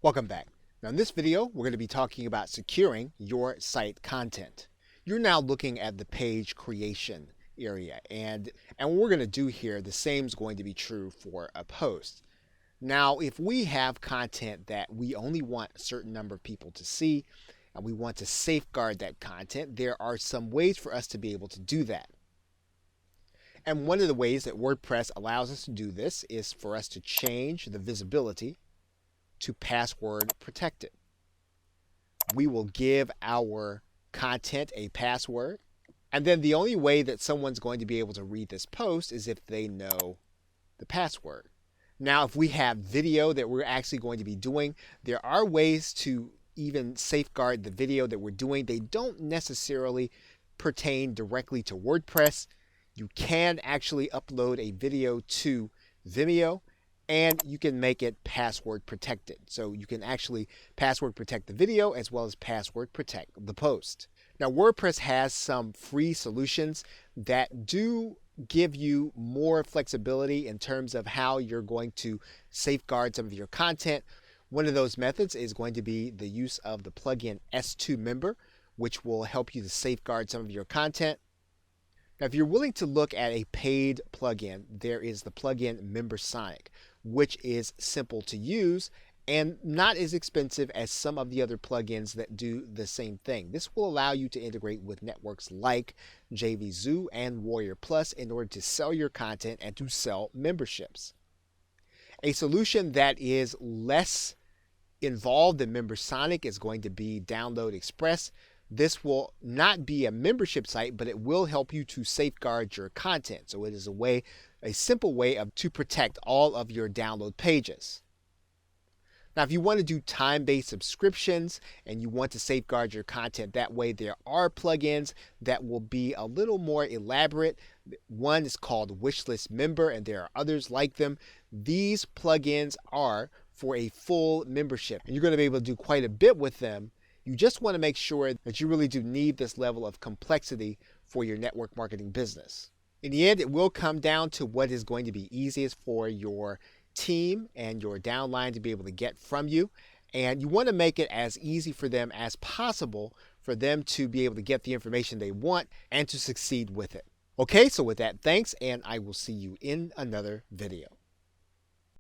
Welcome back. Now in this video, we're going to be talking about securing your site content. You're now looking at the page creation area, and what we're going to do here, the same is going to be true for a post. Now, if we have content that we only want a certain number of people to see, and we want to safeguard that content, there are some ways for us to be able to do that. And one of the ways that WordPress allows us to do this is for us to change the visibility to password protected. We will give our content a password, and then the only way that someone's going to be able to read this post is if they know the password. Now, if we have video that we're actually going to be doing, there are ways to even safeguard the video that we're doing. They don't necessarily pertain directly to WordPress. You can actually upload a video to Vimeo, and you can make it password protected. So you can actually password protect the video as well as password protect the post. Now, WordPress has some free solutions that do give you more flexibility in terms of how you're going to safeguard some of your content. One of those methods is going to be the use of the plugin S2 Member, which will help you to safeguard some of your content. Now, if you're willing to look at a paid plugin, there is the plugin MemberSonic, which is simple to use and not as expensive as some of the other plugins that do the same thing. This will allow you to integrate with networks like JVZoo and Warrior Plus in order to sell your content and to sell memberships. A solution that is less involved than MemberSonic is going to be Download Express. This will not be a membership site, but it will help you to safeguard your content. So it is a simple way to protect all of your download pages. Now, if you want to do time-based subscriptions and you want to safeguard your content that way, there are plugins that will be a little more elaborate. One is called Wishlist Member, and there are others like them. These plugins are for a full membership, and you're going to be able to do quite a bit with them. You just want to make sure that you really do need this level of complexity for your network marketing business. In the end, it will come down to what is going to be easiest for your team and your downline to be able to get from you. And you want to make it as easy for them as possible for them to be able to get the information they want and to succeed with it. Okay, so with that, thanks, and I will see you in another video.